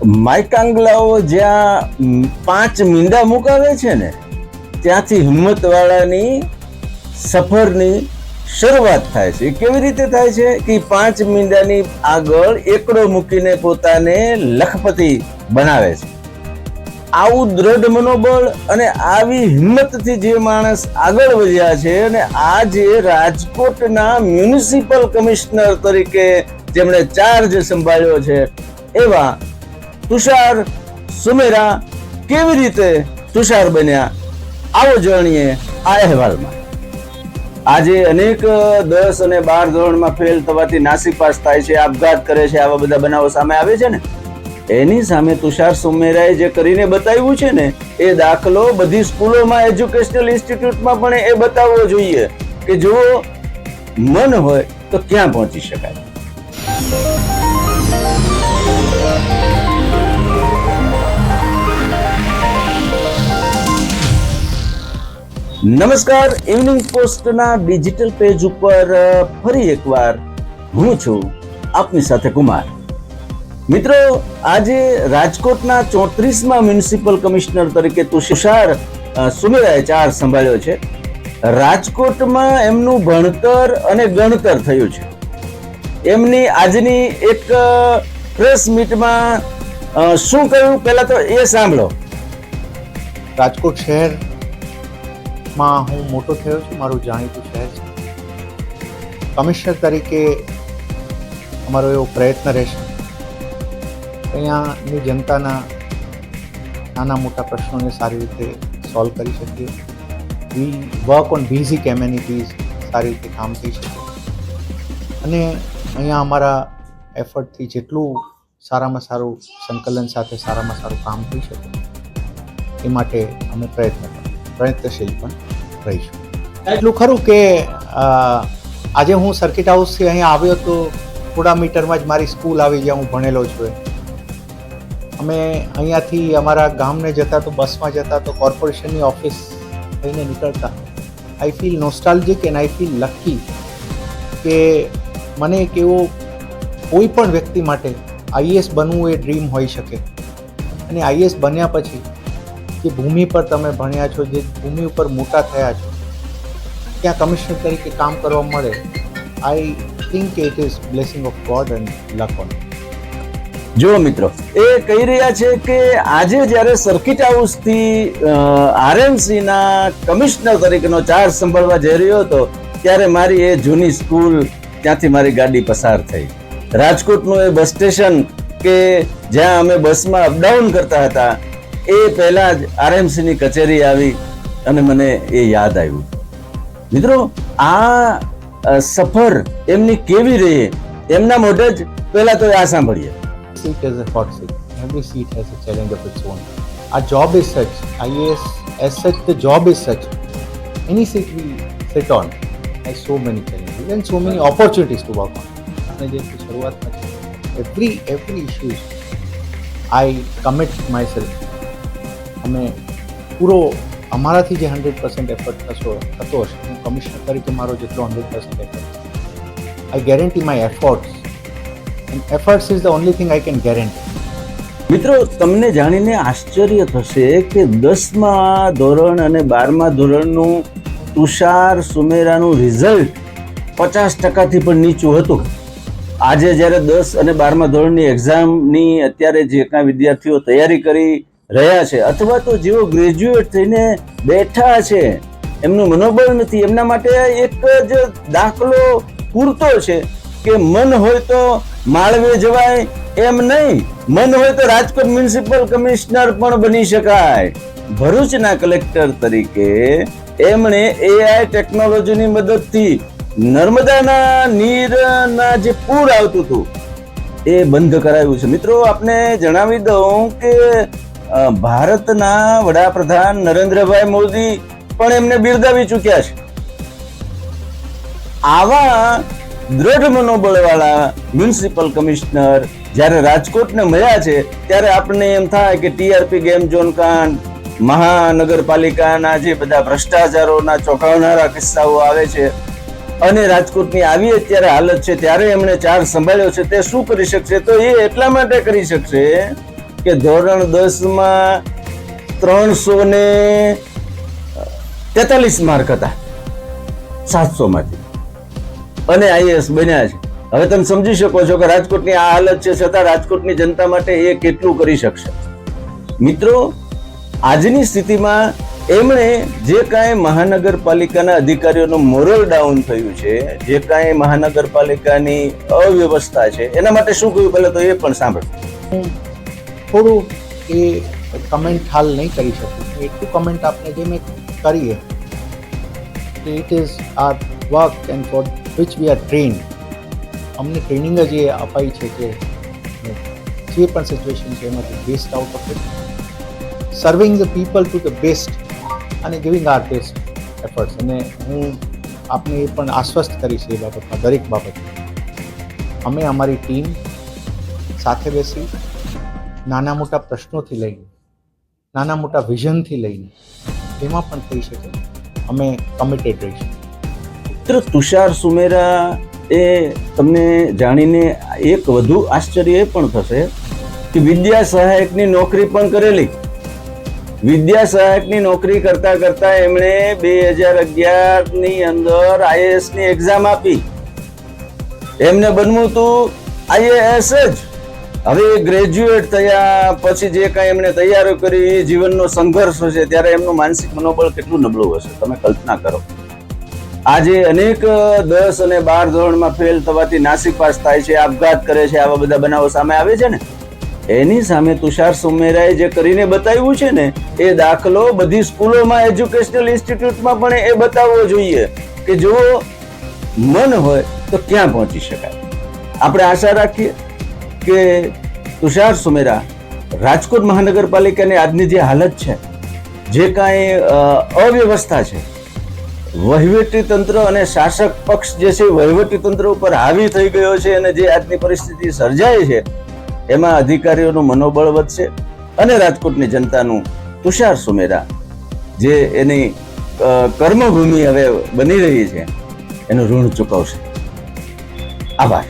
માઇકાંગલાઓ જ્યાં 5 મીંડા મુકાવે છે ને, ત્યાંથી હિંમતવાળાની સફરની શરૂઆત થાય છે. કેવી રીતે થાય છે કે 5 મીંડાની આગળ એકડો મૂકીને પોતાને લખપતિ બનાવે છે. આવું દ્રઢ મનોબળ અને આવી હિંમતથી જે માણસ આગળ વધ્યા છે અને આજે રાજકોટના મ્યુનિસિપલ કમિશનર તરીકે જેમણે ચાર્જ સંભાળ્યો છે એવા તુષાર સુમેરા કેવી રીતે તુષાર બન્યા, આવો જાણીએ આ અહેવાલમાં. આજે અનેક 10 અને 12 ધોરણમાં ફેલ થવાથી નાસીપાસ થાય છે, આપઘાત કરે છે, આવા બધા બનાવો સામે આવે છે ને, એની સામે તુષાર સુમેરાએ જે કરીને બતાવ્યું છે ને, એ દાખલો બધી સ્કૂલોમાં, એજ્યુકેશનલ ઇન્સ્ટિટ્યૂટમાં પણ એ બતાવવો જોઈએ કે જો મન હોય તો ક્યાં પહોંચી શકાય. નમસ્કાર, ઇવનિંગ પોસ્ટના ડિજિટલ પેજ ઉપર ફરી એકવાર હું છું આપની સાથે કુમાર. મિત્રો, આજે રાજકોટના 34મા મ્યુનિસિપલ કમિશનર તરીકે તુષાર સુમેરાએ ચાર્જ સંભાળ્યો છે. રાજકોટમાં એમનું ભણતર અને ગણતર થયું છે. એમની આજની એક પ્રેસ મીટમાં શું કહ્યું, પહેલા તો એ સાંભળો. રાજકોટ શહેરમાં હું મોટો થયો છું, મારું જાણીતું શહેર છે. કમિશનર તરીકે અમારો એવો પ્રયત્ન રહેશે અહીંયાની જનતાના નાના મોટા પ્રશ્નોને સારી રીતે સોલ્વ કરી શકીએ. વી વર્ક ઓન બેઝિક એમ્યુનિટીઝ સારી રીતે કામ થઈ શકે અને અહીંયા અમારા એફર્ટથી જેટલું સારામાં સારું સંકલન સાથે સારામાં સારું કામ થઈ શકે એ માટે અમે પ્રયત્નશીલ પણ રહીશું. એટલું ખરું કે આજે હું સર્કિટ હાઉસથી અહીંયા આવ્યો તો થોડા મીટરમાં જ મારી સ્કૂલ આવી જ્યાં હું ભણેલો છું. અમે અહીંયાથી અમારા ગામને જતા તો બસમાં જતા તો કોર્પોરેશનની ઓફિસ થઈને નીકળતા. I feel nostalgic and I feel lucky કે મને એક એવો કોઈ પણ વ્યક્તિ માટે આઈએએસ બનવું એ ડ્રીમ હોઈ શકે અને આઈએએસ બન્યા પછી જે ભૂમિ પર તમે ભણ્યા છો, જે ભૂમિ ઉપર મોટા થયા છો, ત્યાં કમિશનર તરીકે કામ કરવા મળે. I think it is blessing of God and luck on. જો મિત્રો, એ કહી રહ્યા છે કે આજે જ્યારે સર્કિટ હાઉસથી આરએમસી ના કમિશનર તરીકેનો ચાર્જ સંભાળવા જઈ રહ્યો હતો ત્યારે મારી એ જૂની સ્કૂલ ત્યાંથી મારી ગાડી પસાર થઈ. રાજકોટનું એ બસ સ્ટેશન કે જ્યાં અમે બસમાં અપડાઉન કરતા હતા એ પહેલા જ આરએમસી ની કચેરી આવી અને મને એ યાદ આવ્યું. મિત્રો, આ સફર એમની કેવી રહી એમના મોઢે જ પહેલા તો આ સાંભળીએ. Seat is a hot seat. Every seat has a challenge of its own. Our job is such, IAS as such, the job is such. Any seat we sit on has so many challenges and so many opportunities to work on. Every issues I commit myself. અમે પૂરો અમારાથી જે 100% effort થતો હશે, હું commissioner તરીકે મારો જેટલો 100% effort, I guarantee my efforts. And efforts is the only thing I can guarantee. મિત્રો, તમને જાણીને આશ્ચર્ય થશે કે 10મા ધોરણ અને 12મા ધોરણનું તુષાર સુમેરાનું રિઝલ્ટ 50% પણ નીચું હતું. આજે જ્યારે 10 અને 12મા ધોરણની એક્ઝામની અત્યારે જે કાંઈ વિદ્યાર્થીઓ તૈયારી કરી રહ્યા છે અથવા તો જેઓ ગ્રેજ્યુએટ થઈને બેઠા છે, એમનું મનોબળ નથી, એમના માટે એક જ દાખલો પૂરતો છે કે મન હોય તો માળવે જવાય એમ નહીં, મન હોય તો રાજકોટ મ્યુનિસિપલ કમિશનર પણ બની શકાય. ભરૂચના કલેક્ટર તરીકે એમણે એઆઈ ટેકનોલોજીની મદદથી નર્મદાના નીરના જે પૂર આવતું હતું એ બંધ કરાવ્યું છે. મિત્રો, આપને જણાવી દઉં કે ભારતના વડાપ્રધાન નરેન્દ્રભાઈ મોદી પણ એમને બિરદાવી ચૂક્યા છે. આવા દ્રઢ મનોબળવાળા મ્યુનિસિપલ કમિશનર જ્યારે રાજકોટને મળ્યા છે ત્યારે આપણને એમ થાય કે ટીઆરપી ગેમ ઝોન કાંડ, મહાનગરપાલિકાના જે બધા ભ્રષ્ટાચારોના ચોંકાવનારા કિસ્સાઓ આવે છે અને રાજકોટની આવી અત્યારે હાલત છે ત્યારે એમણે ચાર્જ સંભાળ્યો છે. તે શું કરી શકશે? તો એ એટલા માટે કરી શકશે કે ધોરણ 10 માં 343 માર્ક હતા 700 માંથી, અને આઈએએસ બન્યા છે. હવે તમે સમજી શકો છો કે રાજકોટની આ હાલત છે, છતાં રાજકોટની જનતા માટે એ કેટલું કરી શકશે. મિત્રો, આજની સ્થિતિમાં એમણે જે કાંઈ મહાનગરપાલિકાના અધિકારીઓનું મોરલ ડાઉન થયું છે, જે કાંઈ મહાનગરપાલિકાની અવ્યવસ્થા છે, એના માટે શું કહ્યું પહેલા તો એ પણ સાંભળો. હું થોડું એ કમેન્ટ હાલ નહીં કરી શકું. એટલું કમેન્ટ આપણે જે મેં કરીએ કે it is our work and for which we are trained. અમને ટ્રેનિંગ જ એ અપાઈ છે કે જે પણ સિચ્યુએશન છે એમાંથી best out of it, serving the people to the best અને ગિવિંગ આર બેસ્ટ એફર્ટ્સ. અને હું આપને એ પણ આશ્વસ્ત કરીશ એ બાબતમાં, દરેક બાબતમાં અમે અમારી ટીમ સાથે બેસી નાના મોટા પ્રશ્નોથી લઈને, નાના મોટા વિઝનથી લઈને એમાં પણ થઈ શકે અમે કમિટેડ રહીશું. મિત્રો, તુષાર સુમેરા એ તમને જાણીને એક વધુ આશ્ચર્ય એ પણ થશે કે વિદ્યા સહાયકની નોકરી પણ કરેલી. વિદ્યા સહાયકની નોકરી કરતા કરતા એમણે 2011 ની અંદર આઈએએસ ની એક્ઝામ આપી. એમને બનવું હતું આઈએએસ જ. હવે ગ્રેજ્યુએટ થયા પછી જે કાંઈ એમણે તૈયારીઓ કરી, જીવનનો સંઘર્ષ હશે, ત્યારે એમનું માનસિક મનોબળ કેટલું નબળું હશે તમે કલ્પના કરો. આજે અનેક 10 અને 12 ધોરણમાં ફેલ થવાથી નાસીપાસ થાય છે, આપઘાત કરે છે, આવા બધા બનાવો સામે આવે છે ને. એની સામે તુષાર સુમેરાએ જે કરીને બતાવ્યું છે ને, એ દાખલો બધી સ્કૂલોમાં, એજ્યુકેશનલ ઇન્સ્ટિટ્યૂટમાં પણ એ બતાવવો જોઈએ કે જો મન હોય તો ક્યાં પહોંચી શકાય. આપણે આશા રાખીએ કે તુષાર સુમેરા રાજકોટ મહાનગરપાલિકાની આજની જે હાલત છે, જે કાંઈ અવ્યવસ્થા છે, વહીવટી તંત્ર અને શાસક પક્ષ જે છે વહીવટી તંત્ર ઉપર હાવી થઈ ગયો છે, અને જે આજની પરિસ્થિતિ સર્જાય છે એમાં અધિકારીઓનું મનોબળ વધશે અને રાજકોટની જનતાનું તુષાર સુમેરા જે એની કર્મભૂમિ હવે બની રહી છે એનું ઋણ ચૂકવશે. આભાર.